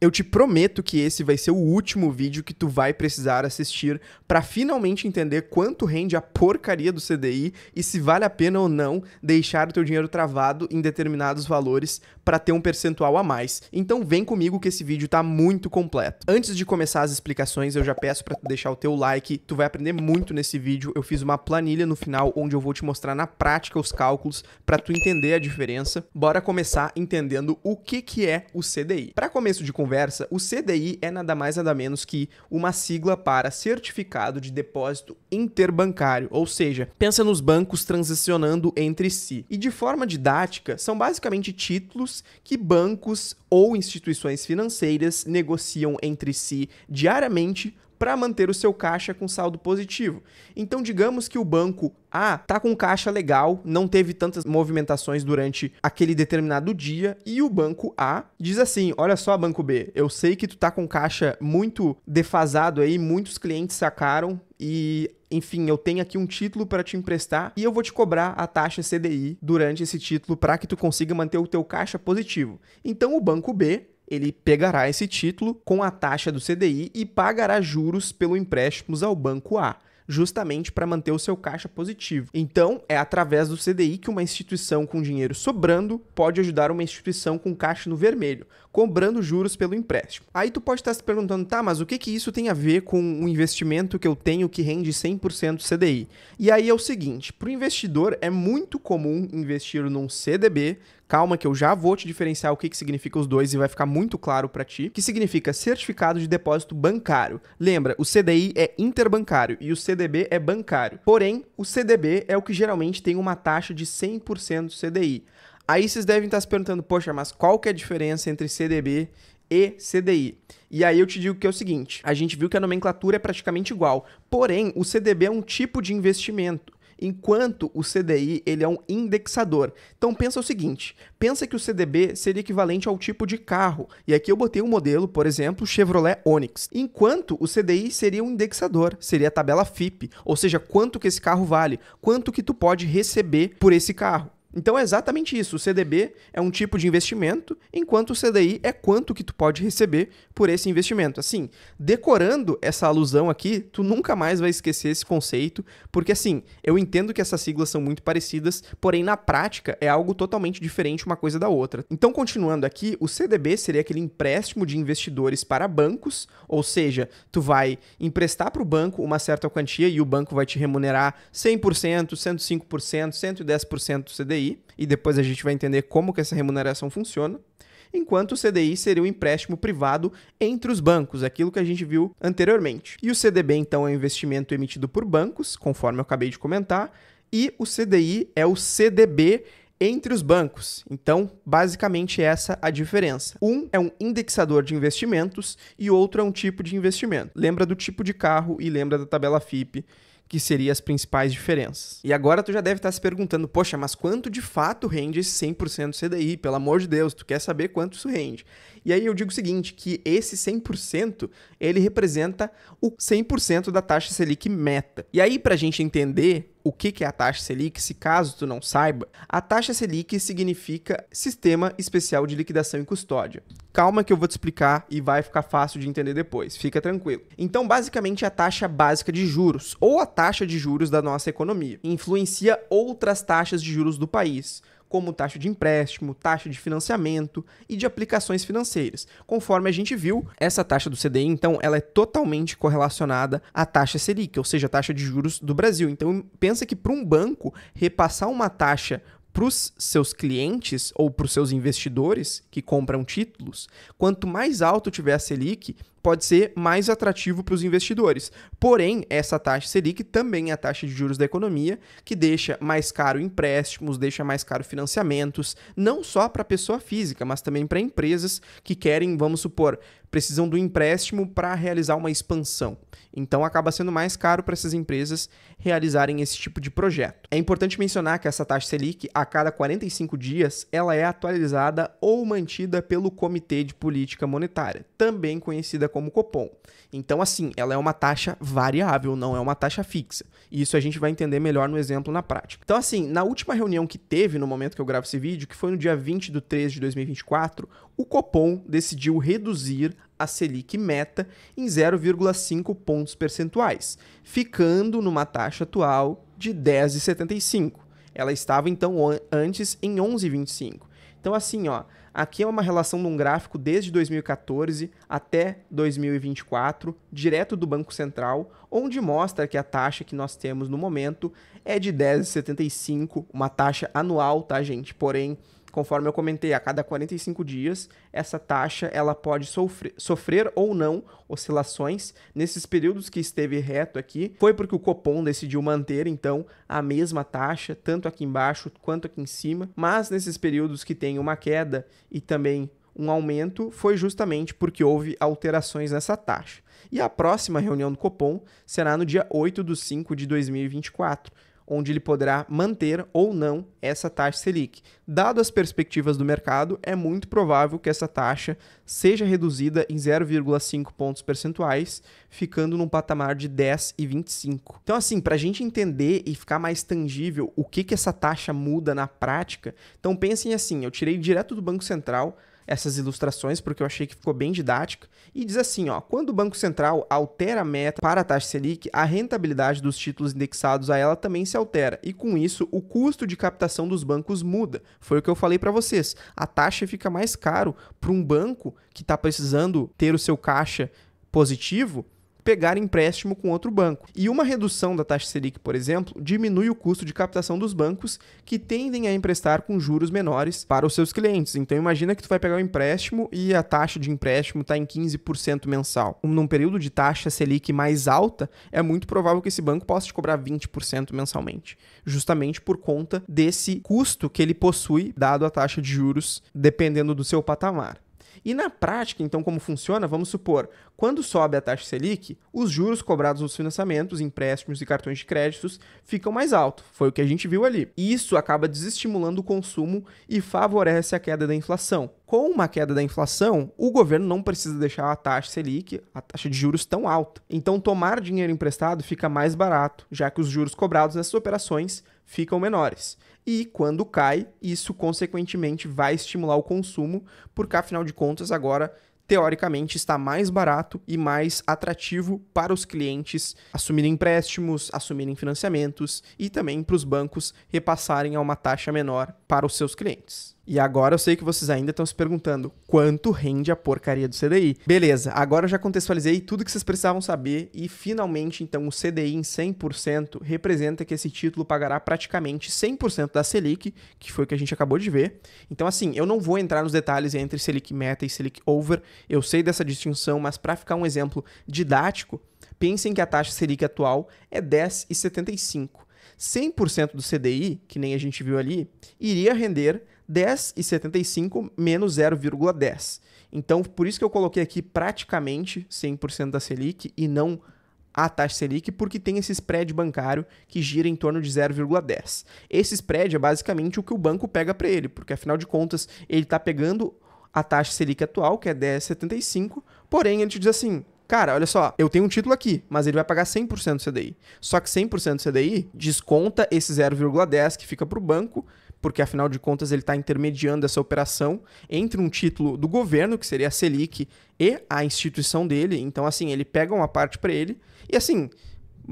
Eu te prometo que esse vai ser o último vídeo que tu vai precisar assistir para finalmente entender quanto rende a porcaria do CDI e se vale a pena ou não deixar o teu dinheiro travado em determinados valores para ter um percentual a mais. Então vem comigo que esse vídeo tá muito completo. Antes de começar as explicações, eu já peço para tu deixar o teu like, tu vai aprender muito nesse vídeo. Eu fiz uma planilha no final onde eu vou te mostrar na prática os cálculos para tu entender a diferença. Bora começar entendendo o que é o CDI. Para começo de conversa, o CDI é nada mais nada menos que uma sigla para Certificado de Depósito Interbancário, ou seja, pensa nos bancos transacionando entre si. E de forma didática, são basicamente títulos que bancos ou instituições financeiras negociam entre si diariamente para manter o seu caixa com saldo positivo. Então, digamos que o banco A tá com caixa legal, não teve tantas movimentações durante aquele determinado dia, e o banco A diz assim: olha só, banco B, eu sei que tu tá com caixa muito defasado aí, muitos clientes sacaram e, enfim, eu tenho aqui um título para te emprestar e eu vou te cobrar a taxa CDI durante esse título para que tu consiga manter o teu caixa positivo. Então, o banco B ele pegará esse título com a taxa do CDI e pagará juros pelo empréstimo ao banco A, justamente para manter o seu caixa positivo. Então, é através do CDI que uma instituição com dinheiro sobrando pode ajudar uma instituição com caixa no vermelho, cobrando juros pelo empréstimo. Aí tu pode estar se perguntando, tá, mas o que isso tem a ver com um investimento que eu tenho que rende 100% CDI? E aí é o seguinte, para o investidor é muito comum investir num CDB. Calma que eu já vou te diferenciar o que significa os dois e vai ficar muito claro para ti, que significa Certificado de Depósito Bancário. Lembra, o CDI é interbancário e o CDB é bancário. Porém, o CDB é o que geralmente tem uma taxa de 100% CDI. Aí vocês devem estar se perguntando, poxa, mas qual que é a diferença entre CDB e CDI? E aí eu te digo que é o seguinte, a gente viu que a nomenclatura é praticamente igual, porém o CDB é um tipo de investimento, enquanto o CDI ele é um indexador. Então pensa o seguinte, pensa que o CDB seria equivalente ao tipo de carro, e aqui eu botei um modelo, por exemplo, Chevrolet Onix, enquanto o CDI seria um indexador, seria a tabela FIPE, ou seja, quanto que esse carro vale, quanto que tu pode receber por esse carro. Então é exatamente isso, o CDB é um tipo de investimento, enquanto o CDI é quanto que tu pode receber por esse investimento. Assim, decorando essa alusão aqui, tu nunca mais vai esquecer esse conceito, porque assim, eu entendo que essas siglas são muito parecidas, porém na prática é algo totalmente diferente uma coisa da outra. Então continuando aqui, o CDB seria aquele empréstimo de investidores para bancos, ou seja, tu vai emprestar para o banco uma certa quantia e o banco vai te remunerar 100%, 105%, 110% do CDI, e depois a gente vai entender como que essa remuneração funciona, enquanto o CDI seria um empréstimo privado entre os bancos, aquilo que a gente viu anteriormente. E o CDB, então, é um investimento emitido por bancos, conforme eu acabei de comentar, e o CDI é o CDB entre os bancos. Então, basicamente essa a diferença. Um é um indexador de investimentos e outro é um tipo de investimento. Lembra do tipo de carro e lembra da tabela FIPE, que seriam as principais diferenças. E agora tu já deve estar se perguntando, poxa, mas quanto de fato rende esse 100% CDI? Pelo amor de Deus, tu quer saber quanto isso rende? E aí eu digo o seguinte, que esse 100%, ele representa o 100% da taxa Selic meta. E aí, pra gente entender o que é a taxa Selic, se caso tu não saiba, a taxa Selic significa Sistema Especial de Liquidação e Custódia. Calma que eu vou te explicar e vai ficar fácil de entender depois, fica tranquilo. Então, basicamente, é a taxa básica de juros, ou a taxa de juros da nossa economia. Influencia outras taxas de juros do país, como taxa de empréstimo, taxa de financiamento e de aplicações financeiras. Conforme a gente viu, essa taxa do CDI, então, ela é totalmente correlacionada à taxa Selic, ou seja, a taxa de juros do Brasil. Então, pensa que para um banco repassar uma taxa para os seus clientes ou para os seus investidores que compram títulos, quanto mais alto tiver a Selic, pode ser mais atrativo para os investidores. Porém, essa taxa Selic também é a taxa de juros da economia, que deixa mais caro empréstimos, deixa mais caro financiamentos, não só para a pessoa física, mas também para empresas que querem, vamos supor, precisam do empréstimo para realizar uma expansão. Então, acaba sendo mais caro para essas empresas realizarem esse tipo de projeto. É importante mencionar que essa taxa Selic, a cada 45 dias, ela é atualizada ou mantida pelo Comitê de Política Monetária, também conhecida como Copom. Então, assim, ela é uma taxa variável, não é uma taxa fixa. E isso a gente vai entender melhor no exemplo na prática. Então, assim, na última reunião que teve no momento que eu gravo esse vídeo, que foi no dia 20/3/2024, o Copom decidiu reduzir a Selic meta em 0,5 pontos percentuais, ficando numa taxa atual de 10,75. Ela estava, então, antes em 11,25. Então, assim, ó, aqui é uma relação de um gráfico desde 2014 até 2024, direto do Banco Central, onde mostra que a taxa que nós temos no momento é de 10,75, uma taxa anual, tá, gente? Porém, conforme eu comentei, a cada 45 dias, essa taxa ela pode sofrer ou não oscilações. Nesses períodos que esteve reto aqui, foi porque o Copom decidiu manter, então, a mesma taxa, tanto aqui embaixo quanto aqui em cima. Mas nesses períodos que tem uma queda e também um aumento, foi justamente porque houve alterações nessa taxa. E a próxima reunião do Copom será no dia 8/5/2024. Onde ele poderá manter ou não essa taxa Selic. Dado as perspectivas do mercado, é muito provável que essa taxa seja reduzida em 0,5 pontos percentuais, ficando num patamar de 10,25. Então, assim, para a gente entender e ficar mais tangível o que essa taxa muda na prática, então pensem assim, eu tirei direto do Banco Central essas ilustrações, porque eu achei que ficou bem didática, e diz assim, ó, quando o Banco Central altera a meta para a taxa Selic, a rentabilidade dos títulos indexados a ela também se altera, e com isso, o custo de captação dos bancos muda. Foi o que eu falei para vocês, a taxa fica mais caro para um banco que está precisando ter o seu caixa positivo, pegar empréstimo com outro banco. E uma redução da taxa Selic, por exemplo, diminui o custo de captação dos bancos que tendem a emprestar com juros menores para os seus clientes. Então imagina que tu vai pegar um empréstimo e a taxa de empréstimo está em 15% mensal. Num período de taxa Selic mais alta, é muito provável que esse banco possa te cobrar 20% mensalmente, justamente por conta desse custo que ele possui, dado a taxa de juros, dependendo do seu patamar. E na prática, então, como funciona? Vamos supor, quando sobe a taxa Selic, os juros cobrados nos financiamentos, empréstimos e cartões de créditos ficam mais altos. Foi o que a gente viu ali. E isso acaba desestimulando o consumo e favorece a queda da inflação. Com uma queda da inflação, o governo não precisa deixar a taxa Selic, a taxa de juros, tão alta. Então, tomar dinheiro emprestado fica mais barato, já que os juros cobrados nessas operações ficam menores. E quando cai, isso consequentemente vai estimular o consumo, porque afinal de contas agora, teoricamente, está mais barato e mais atrativo para os clientes assumirem empréstimos, assumirem financiamentos e também para os bancos repassarem a uma taxa menor para os seus clientes. E agora eu sei que vocês ainda estão se perguntando quanto rende a porcaria do CDI. Beleza, agora eu já contextualizei tudo que vocês precisavam saber e finalmente então o CDI em 100% representa que esse título pagará praticamente 100% da Selic, que foi o que a gente acabou de ver. Então assim, eu não vou entrar nos detalhes entre Selic Meta e Selic Over, eu sei dessa distinção, mas para ficar um exemplo didático, pensem que a taxa Selic atual é 10,75. 100% do CDI, que nem a gente viu ali, iria render 10,75 menos 0,10. Então, por isso que eu coloquei aqui praticamente 100% da Selic e não a taxa Selic, porque tem esse spread bancário que gira em torno de 0,10. Esse spread é basicamente o que o banco pega para ele, porque afinal de contas ele está pegando a taxa Selic atual, que é 10,75, porém ele te diz assim, cara, olha só, eu tenho um título aqui, mas ele vai pagar 100% do CDI. Só que 100% do CDI desconta esse 0,10 que fica para o banco, porque afinal de contas ele está intermediando essa operação entre um título do governo, que seria a Selic, e a instituição dele. Então, assim, ele pega uma parte para ele e, assim,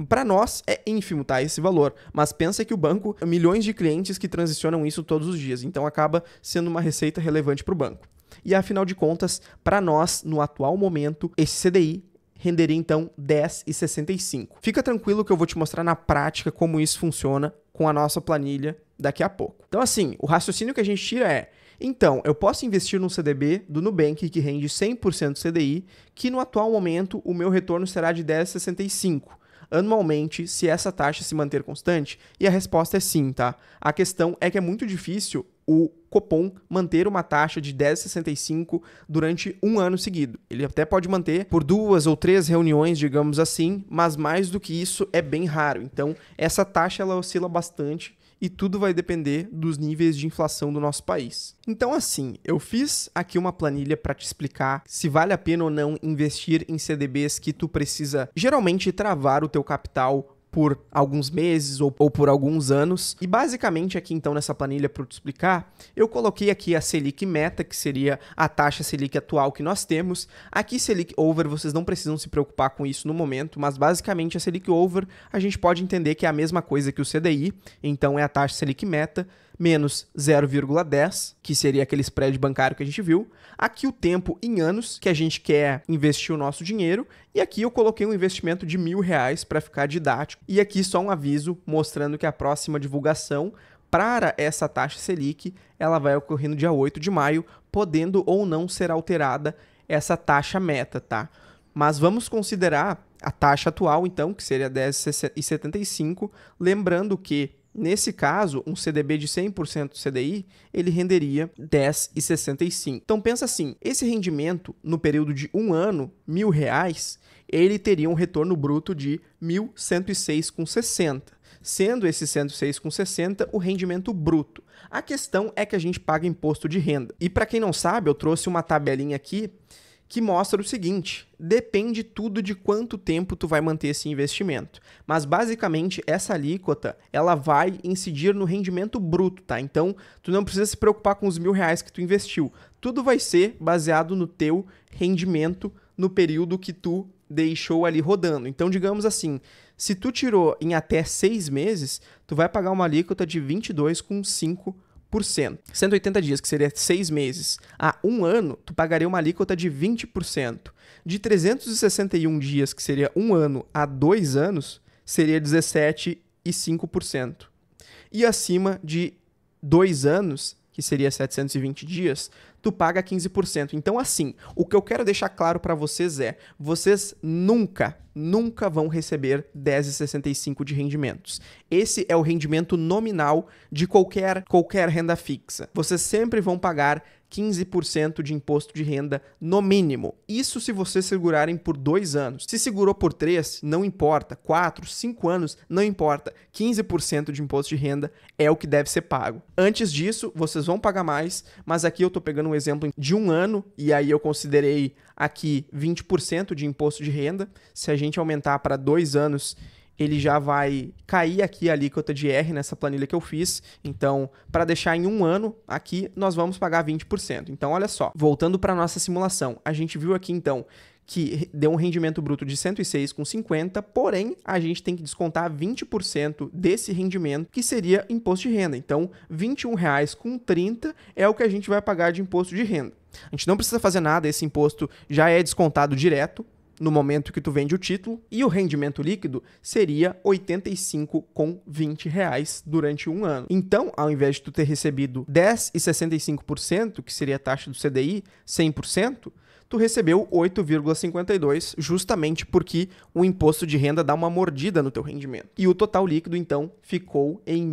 para nós é ínfimo, tá, esse valor. Mas pensa que o banco, milhões de clientes que transicionam isso todos os dias. Então, acaba sendo uma receita relevante para o banco. E, afinal de contas, para nós, no atual momento, esse CDI renderia, então, 10,65. Fica tranquilo que eu vou te mostrar na prática como isso funciona com a nossa planilha daqui a pouco. Então, assim, o raciocínio que a gente tira é, então, eu posso investir num CDB do Nubank que rende 100% CDI, que no atual momento o meu retorno será de 10,65 anualmente, se essa taxa se manter constante? E a resposta é sim, tá? A questão é que é muito difícil o Copom manter uma taxa de 10,65 durante um ano seguido. Ele até pode manter por 2 ou 3 reuniões, digamos assim, mas mais do que isso é bem raro. Então, essa taxa ela oscila bastante e tudo vai depender dos níveis de inflação do nosso país. Então, assim, eu fiz aqui uma planilha para te explicar se vale a pena ou não investir em CDBs que tu precisa geralmente travar o teu capital por alguns meses ou por alguns anos. E basicamente aqui então nessa planilha para te explicar, eu coloquei aqui a Selic meta, que seria a taxa Selic atual que nós temos. Aqui Selic over, vocês não precisam se preocupar com isso no momento, mas basicamente a Selic over a gente pode entender que é a mesma coisa que o CDI, então é a taxa Selic meta menos 0,10, que seria aquele spread bancário que a gente viu. Aqui o tempo em anos que a gente quer investir o nosso dinheiro. E aqui eu coloquei um investimento de R$1.000 para ficar didático. E aqui só um aviso mostrando que a próxima divulgação para essa taxa Selic, ela vai ocorrer no dia 8 de maio, podendo ou não ser alterada essa taxa meta, tá? Mas vamos considerar a taxa atual, então, que seria 10,75, lembrando que nesse caso, um CDB de 100% CDI, ele renderia 10,65. Então pensa assim, esse rendimento no período de um ano, R$1.000, ele teria um retorno bruto de 1.106,60. Sendo esse 106,60 o rendimento bruto. A questão é que a gente paga imposto de renda. E para quem não sabe, eu trouxe uma tabelinha aqui que mostra o seguinte, depende tudo de quanto tempo tu vai manter esse investimento. Mas basicamente essa alíquota, ela vai incidir no rendimento bruto, tá? Então, tu não precisa se preocupar com os R$1.000 que tu investiu. Tudo vai ser baseado no teu rendimento no período que tu deixou ali rodando. Então, digamos assim, se tu tirou em até 6 meses, tu vai pagar uma alíquota de 22,5%. 180 dias, que seria 6 meses, a um ano, tu pagaria uma alíquota de 20%. De 361 dias, que seria um ano, a 2 anos, seria 17,5%. E acima de 2 anos, que seria 720 dias, tu paga 15%. Então, assim, o que eu quero deixar claro para vocês é, vocês nunca vão receber 10,65 de rendimentos. Esse é o rendimento nominal de qualquer renda fixa. Vocês sempre vão pagar 15% de imposto de renda no mínimo. Isso se vocês segurarem por 2 anos. Se segurou por 3, não importa. 4, 5 anos, não importa. 15% de imposto de renda é o que deve ser pago. Antes disso, vocês vão pagar mais, mas aqui eu estou pegando um exemplo de um ano, e aí eu considerei aqui 20% de imposto de renda. Se a gente aumentar para 2 anos, ele já vai cair aqui a alíquota de R nessa planilha que eu fiz. Então, para deixar em um ano, aqui nós vamos pagar 20%. Então, olha só, voltando para a nossa simulação, a gente viu aqui então que deu um rendimento bruto de 106,50, porém, a gente tem que descontar 20% desse rendimento, que seria imposto de renda. Então, R$21,30 é o que a gente vai pagar de imposto de renda. A gente não precisa fazer nada, esse imposto já é descontado direto no momento que tu vende o título, e o rendimento líquido seria R$ 85,20 durante um ano. Então, ao invés de tu ter recebido 10,65%, que seria a taxa do CDI, 100%, tu recebeu 8,52%, justamente porque o imposto de renda dá uma mordida no teu rendimento. E o total líquido, então, ficou em R$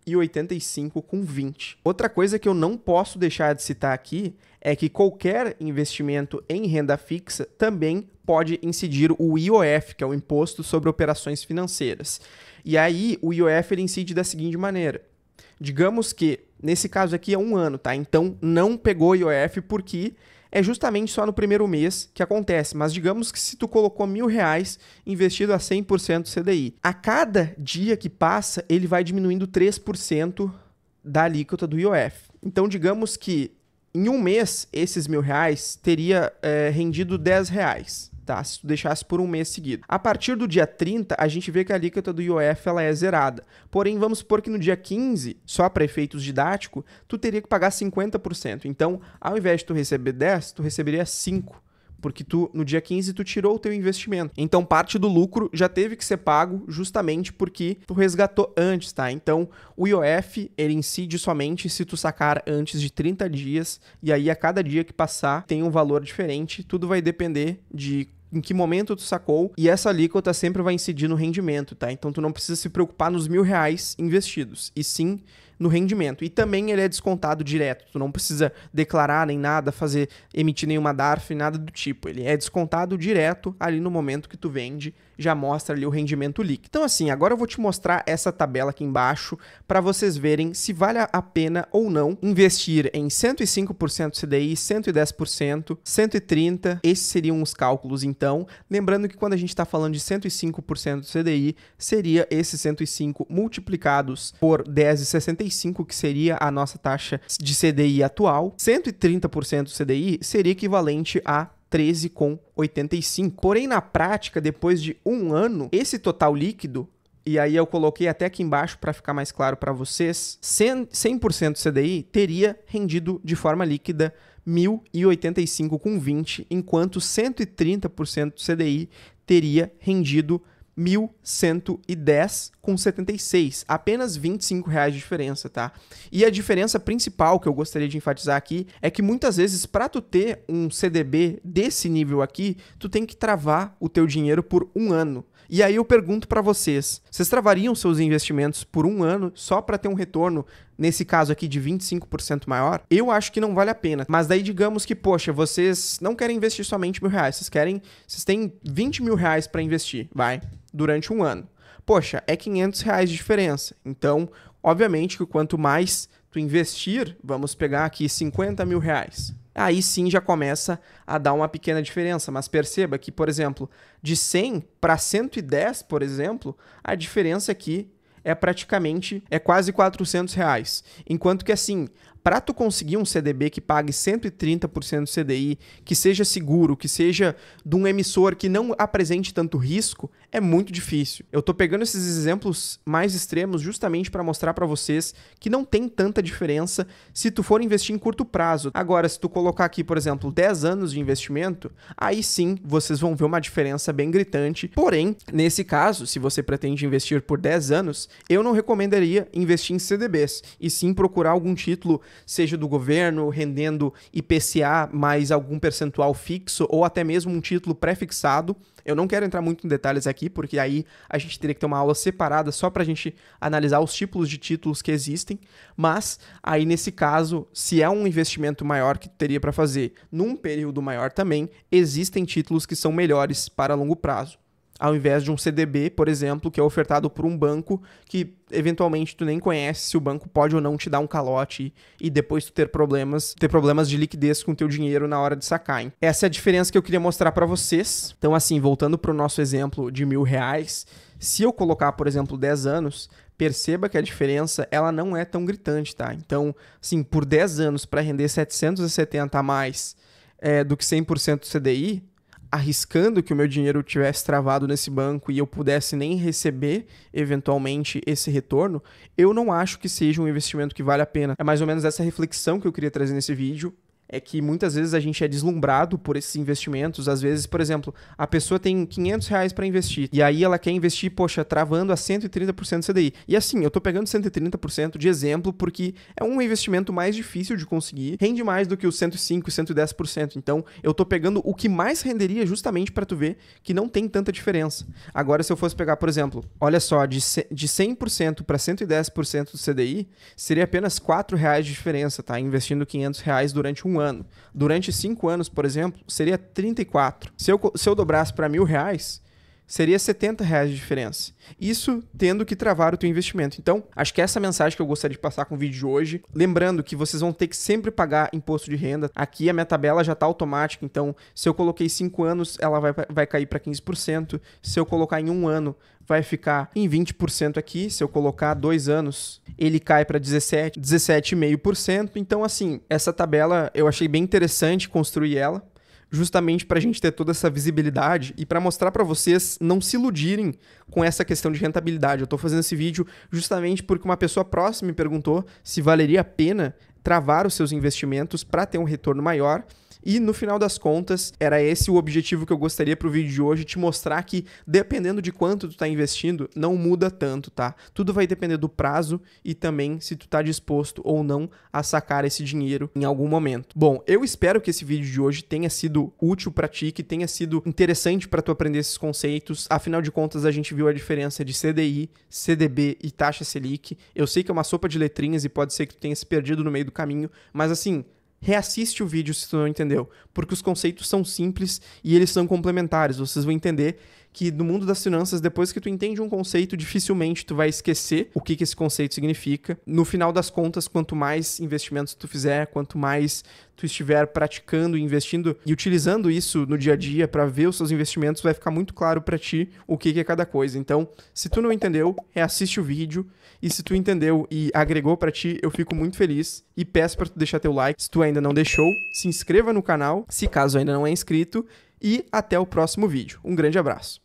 1.085,20. Outra coisa que eu não posso deixar de citar aqui é que qualquer investimento em renda fixa também pode incidir o IOF, que é o Imposto sobre Operações Financeiras. E aí, o IOF ele incide da seguinte maneira. Digamos que, nesse caso aqui é um ano, tá? Então, não pegou IOF porque é justamente só no primeiro mês que acontece. Mas digamos que se tu colocou R$1.000 investido a 100% CDI, a cada dia que passa, ele vai diminuindo 3% da alíquota do IOF. Então, digamos que em um mês, esses R$1.000 teria rendido R$10, tá? Se tu deixasse por um mês seguido. A partir do dia 30, a gente vê que a alíquota do IOF ela é zerada. Porém, vamos supor que no dia 15, só para efeitos didáticos, tu teria que pagar 50%. Então, ao invés de tu receber 10, tu receberia 5%. Porque tu, no dia 15 tu tirou o teu investimento. Então, parte do lucro já teve que ser pago justamente porque tu resgatou antes, tá? Então, o IOF, ele incide somente se tu sacar antes de 30 dias, e aí a cada dia que passar tem um valor diferente. Tudo vai depender de em que momento tu sacou, e essa alíquota sempre vai incidir no rendimento, tá? Então, tu não precisa se preocupar nos R$1.000 investidos, e sim no rendimento. E também ele é descontado direto. Tu não precisa declarar nem nada, emitir nenhuma DARF, nada do tipo. Ele é descontado direto ali no momento que tu vende, já mostra ali o rendimento líquido. Então assim, agora eu vou te mostrar essa tabela aqui embaixo para vocês verem se vale a pena ou não investir em 105% CDI, 110%, 130%. Esses seriam os cálculos então. Lembrando que quando a gente está falando de 105% CDI, seria esses 105 multiplicados por 10,65, que seria a nossa taxa de CDI atual. 130% CDI seria equivalente a 13,85. Porém, na prática, depois de um ano, esse total líquido, e aí eu coloquei até aqui embaixo para ficar mais claro para vocês, 100% CDI teria rendido de forma líquida 1.085,20, enquanto 130% CDI teria rendido 1.110,76, apenas R$25 de diferença, tá? E a diferença principal que eu gostaria de enfatizar aqui é que muitas vezes para tu ter um CDB desse nível aqui, tu tem que travar o teu dinheiro por um ano. E aí eu pergunto para vocês travariam seus investimentos por um ano só para ter um retorno, nesse caso aqui, de 25% maior? Eu acho que não vale a pena. Mas daí digamos que, poxa, vocês não querem investir somente R$1.000, vocês têm R$20.000 para investir, durante um ano. Poxa, é R$500 de diferença. Então, obviamente que quanto mais tu investir, vamos pegar aqui R$50.000. Aí sim já começa a dar uma pequena diferença, mas perceba que, por exemplo, de 100 para 110, por exemplo, a diferença aqui é quase R$400. Enquanto que assim, para tu conseguir um CDB que pague 130% CDI, que seja seguro, que seja de um emissor que não apresente tanto risco, é muito difícil. Eu tô pegando esses exemplos mais extremos justamente para mostrar para vocês que não tem tanta diferença se tu for investir em curto prazo. Agora, se tu colocar aqui, por exemplo, 10 anos de investimento, aí sim vocês vão ver uma diferença bem gritante. Porém, nesse caso, se você pretende investir por 10 anos, eu não recomendaria investir em CDBs, e sim procurar algum título, seja do governo, rendendo IPCA mais algum percentual fixo, ou até mesmo um título pré-fixado. Eu não quero entrar muito em detalhes aqui, porque aí a gente teria que ter uma aula separada só para a gente analisar os tipos de títulos que existem, mas aí nesse caso, se é um investimento maior que tu teria para fazer num período maior também, existem títulos que são melhores para longo prazo, ao invés de um CDB, por exemplo, que é ofertado por um banco que eventualmente tu nem conhece se o banco pode ou não te dar um calote e depois tu ter problemas de liquidez com o teu dinheiro na hora de sacar, hein? Essa é a diferença que eu queria mostrar para vocês. Então assim, voltando para o nosso exemplo de R$1.000, se eu colocar, por exemplo, 10 anos, perceba que a diferença ela não é tão gritante, tá? Então, assim, por 10 anos para render 770 a mais do que 100% CDI, arriscando que o meu dinheiro tivesse travado nesse banco e eu pudesse nem receber, eventualmente, esse retorno, eu não acho que seja um investimento que vale a pena. É mais ou menos essa reflexão que eu queria trazer nesse vídeo. É que muitas vezes a gente é deslumbrado por esses investimentos. Às vezes, por exemplo, a pessoa tem R$500 para investir e aí ela quer investir, poxa, travando a 130% CDI. E assim, eu tô pegando 130% de exemplo porque é um investimento mais difícil de conseguir, rende mais do que os 105% e 110%. Então, eu tô pegando o que mais renderia justamente para tu ver que não tem tanta diferença. Agora, se eu fosse pegar, por exemplo, olha só, de 100% para 110% do CDI, seria apenas R$4 de diferença, tá? Investindo R$500 durante um ano. Durante 5 anos, por exemplo, seria 34. Se eu dobrasse para R$1.000, seria R$70 de diferença. Isso tendo que travar o teu investimento. Então, acho que essa é a mensagem que eu gostaria de passar com o vídeo de hoje. Lembrando que vocês vão ter que sempre pagar imposto de renda. Aqui a minha tabela já está automática, então se eu coloquei 5 anos, ela vai cair para 15%. Se eu colocar em 1 ano, vai ficar em 20% aqui. Se eu colocar 2 anos, ele cai para 17,5%. Então, assim, essa tabela eu achei bem interessante construir ela, justamente para a gente ter toda essa visibilidade e para mostrar para vocês não se iludirem com essa questão de rentabilidade. Eu estou fazendo esse vídeo justamente porque uma pessoa próxima me perguntou se valeria a pena travar os seus investimentos para ter um retorno maior. E no final das contas, era esse o objetivo que eu gostaria pro vídeo de hoje, te mostrar que dependendo de quanto tu tá investindo, não muda tanto, tá? Tudo vai depender do prazo e também se tu tá disposto ou não a sacar esse dinheiro em algum momento. Bom, eu espero que esse vídeo de hoje tenha sido útil pra ti, que tenha sido interessante pra tu aprender esses conceitos. Afinal de contas, a gente viu a diferença de CDI, CDB e taxa Selic. Eu sei que é uma sopa de letrinhas e pode ser que tu tenha se perdido no meio do caminho, mas assim, reassiste o vídeo se tu não entendeu, porque os conceitos são simples e eles são complementares. Vocês vão entender que no mundo das finanças, depois que tu entende um conceito, dificilmente tu vai esquecer o que esse conceito significa. No final das contas, quanto mais investimentos tu fizer, quanto mais tu estiver praticando, investindo e utilizando isso no dia a dia para ver os seus investimentos, vai ficar muito claro para ti o que é cada coisa. Então, se tu não entendeu, reassiste o vídeo, e se tu entendeu e agregou para ti, eu fico muito feliz e peço para tu deixar teu like. Se tu ainda não deixou, se inscreva no canal, se caso ainda não é inscrito, e até o próximo vídeo. Um grande abraço.